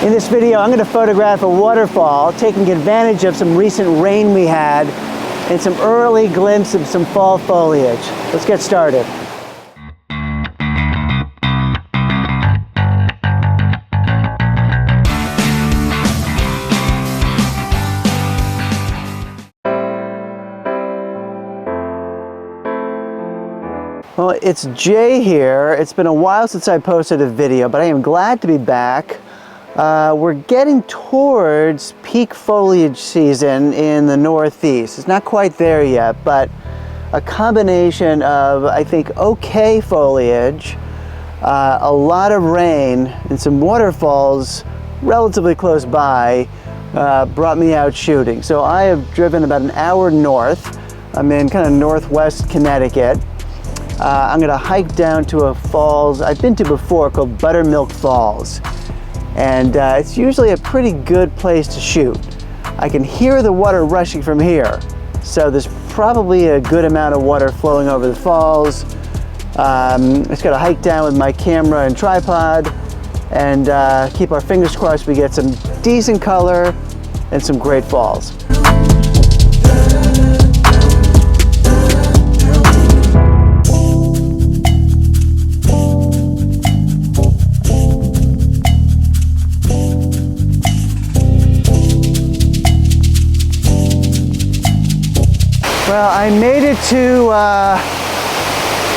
In this video, I'm going to photograph a waterfall, taking advantage of some recent rain we had and some early glimpse of some fall foliage. Let's get started. Well, it's Jay here. It's been a while since I posted a video, but I am glad to be back. We're getting towards peak foliage season in the Northeast. It's not quite there yet, but a combination of, I think, okay foliage, a lot of rain, and some waterfalls relatively close by brought me out shooting. So I have driven about an hour north. I'm in kind of northwest Connecticut. I'm going to hike down to a falls I've been to before called Buttermilk Falls. And it's usually a pretty good place to shoot. I can hear the water rushing from here. So there's probably a good amount of water flowing over the falls. Just got to hike down with my camera and tripod and keep our fingers crossed we get some decent color and some great falls. Well, I made it to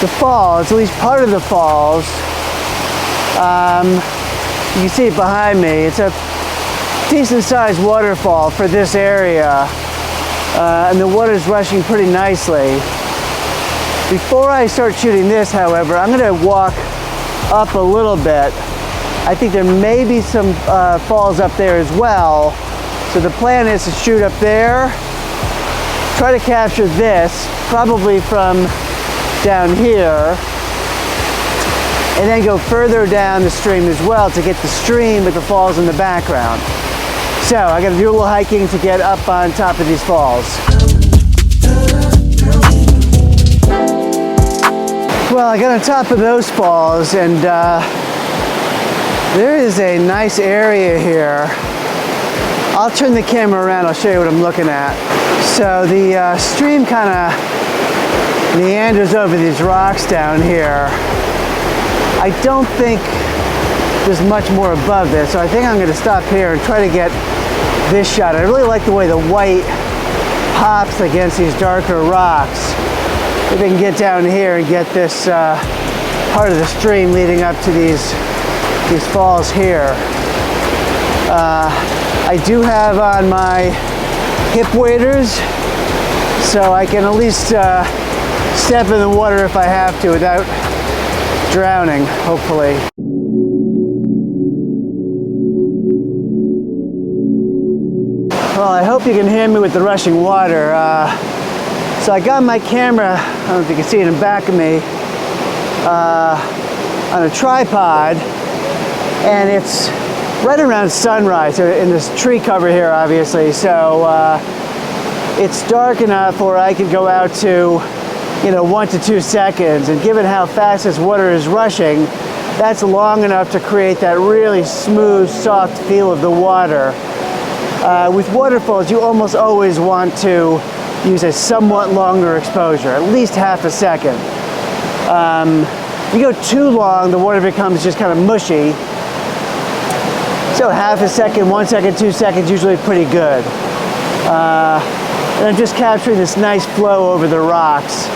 the falls, at least part of the falls. You can see it behind me. It's a decent sized waterfall for this area, and the water's rushing pretty nicely. Before I start shooting this, however, I'm going to walk up a little bit. I think there may be some falls up there as well. So the plan is to shoot up there, try to capture this, probably from down here, and then go further down the stream as well to get the stream with the falls in the background. So I got to do a little hiking to get up on top of these falls. Well, I got on top of those falls, and there is a nice area here. I'll turn the camera around, I'll show you what I'm looking at. So the stream kind of meanders over these rocks down here. I don't think there's much more above this, so I think I'm going to stop here and try to get this shot. I really like the way the white pops against these darker rocks. If I can get down here and get this part of the stream leading up to these falls here. I do have on my hip waders, so I can at least step in the water if I have to without drowning, hopefully. Well, I hope you can hear me with the rushing water. So I got my camera, I don't know if you can see it in back of me, on a tripod, and it's right around sunrise in this tree cover here, obviously. So it's dark enough where I could go out to, 1 to 2 seconds. And given how fast this water is rushing, that's long enough to create that really smooth, soft feel of the water. With waterfalls, you almost always want to use a somewhat longer exposure, at least half a second. If you go too long, the water becomes just kind of mushy. So half a second, 1 second, 2 seconds, usually pretty good. And I'm just capturing this nice flow over the rocks.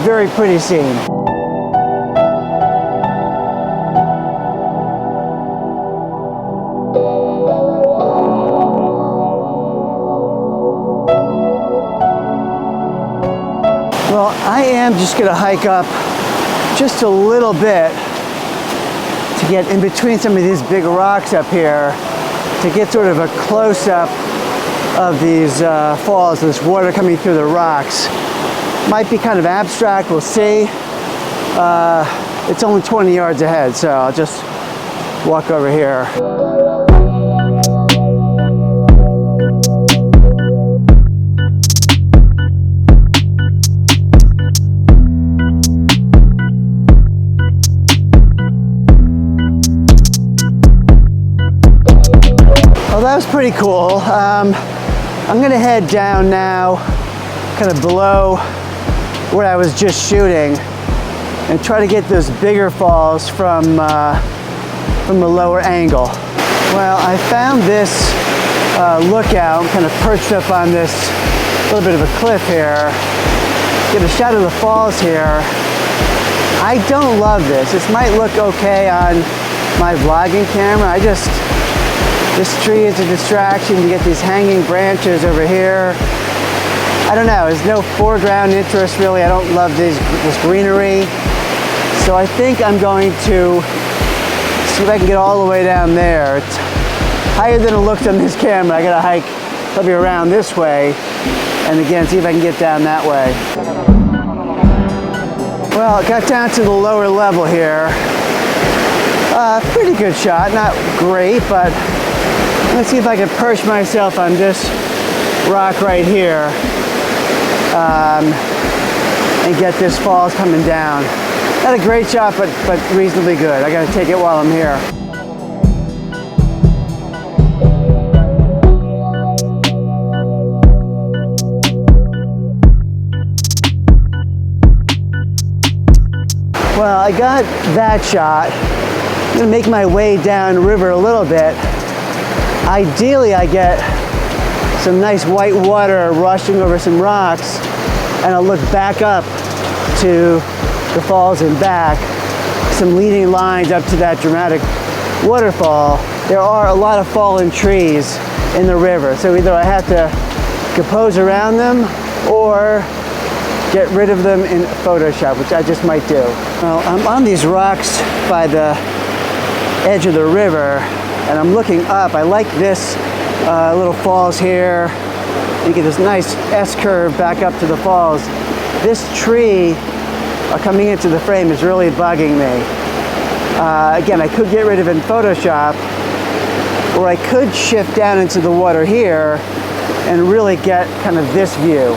Very pretty scene. Well, I am just going to hike up just a little bit to get in between some of these big rocks up here to get sort of a close-up of these falls, this water coming through the rocks. Might be kind of abstract, we'll see. It's only 20 yards ahead, so I'll just walk over here. that was pretty cool. I'm gonna head down now, kind of below where I was just shooting, and try to get those bigger falls from a lower angle. Well, I found this lookout. I'm kind of perched up on this little bit of a cliff here. Get a shot of the falls here. I don't love this. This might look okay on my vlogging camera. This tree is a distraction. You get these hanging branches over here. I don't know, there's no foreground interest really. I don't love this greenery. So I think I'm going to see if I can get all the way down there. It's higher than it looks on this camera. I gotta hike probably around this way. And again, see if I can get down that way. Well, I got down to the lower level here. Pretty good shot, not great, but let's see if I can perch myself on this rock right here and get this falls coming down. Not a great shot, but reasonably good. I gotta take it while I'm here. Well, I got that shot. I'm gonna make my way down river a little bit. Ideally, I get some nice white water rushing over some rocks, and I'll look back up to the falls and back. Some leading lines up to that dramatic waterfall. There are a lot of fallen trees in the river, so either I have to compose around them or get rid of them in Photoshop, which I just might do. Well, I'm on these rocks by the edge of the river, and I'm looking up. I like this little falls here. You get this nice S-curve back up to the falls. This tree coming into the frame is really bugging me. Again, I could get rid of it in Photoshop, or I could shift down into the water here and really get kind of this view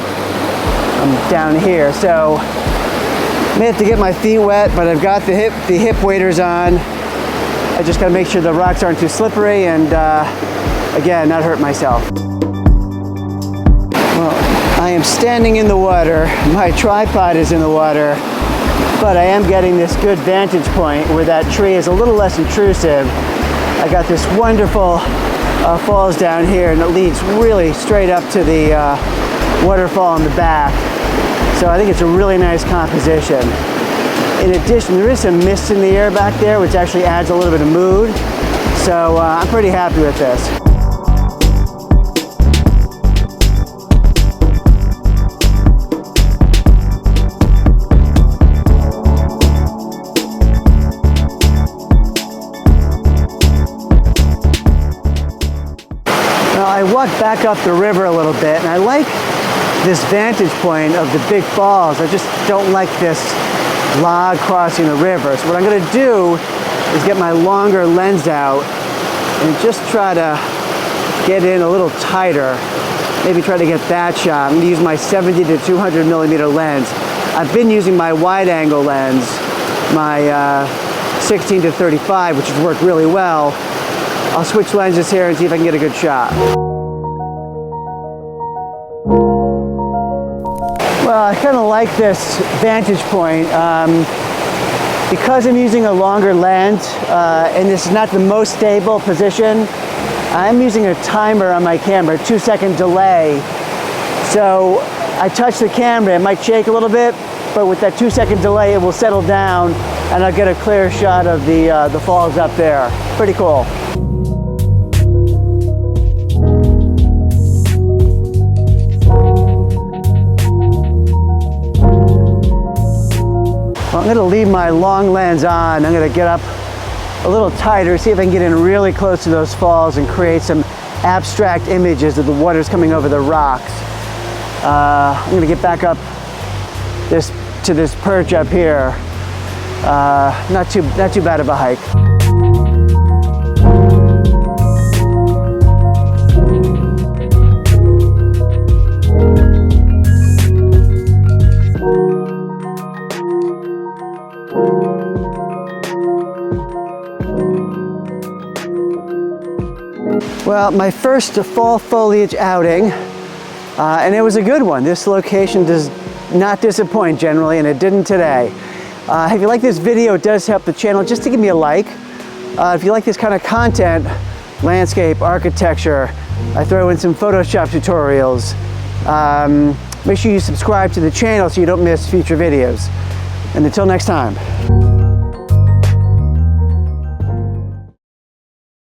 down here. So I may have to get my feet wet, but I've got the hip waders on. I just gotta make sure the rocks aren't too slippery and again, not hurt myself. Well, I am standing in the water. My tripod is in the water, but I am getting this good vantage point where that tree is a little less intrusive. I got this wonderful falls down here, and it leads really straight up to the waterfall in the back. So I think it's a really nice composition. In addition, there is some mist in the air back there, which actually adds a little bit of mood. So I'm pretty happy with this. Now I walked back up the river a little bit, and I like this vantage point of the big falls. I just don't like this log crossing the river. So what I'm going to do is get my longer lens out and just try to get in a little tighter. Maybe try to get that shot. I'm going to use my 70 to 200 millimeter lens. I've been using my wide angle lens, my 16 to 35, which has worked really well. I'll switch lenses here and see if I can get a good shot. Well, I kind of like this vantage point. Because I'm using a longer lens and this is not the most stable position, I'm using a timer on my camera, 2-second delay. So I touch the camera, it might shake a little bit, but with that 2-second delay, it will settle down and I'll get a clear shot of the falls up there. Pretty cool. Well, I'm going to leave my long lens on. I'm going to get up a little tighter, see if I can get in really close to those falls and create some abstract images of the waters coming over the rocks. I'm going to get back up to this perch up here. Not too bad of a hike. Well, my first fall foliage outing, and it was a good one. This location does not disappoint generally, and it didn't today. If you like this video, it does help the channel just to give me a like. If you like this kind of content, landscape, architecture, I throw in some Photoshop tutorials. Make sure you subscribe to the channel so you don't miss future videos. And until next time.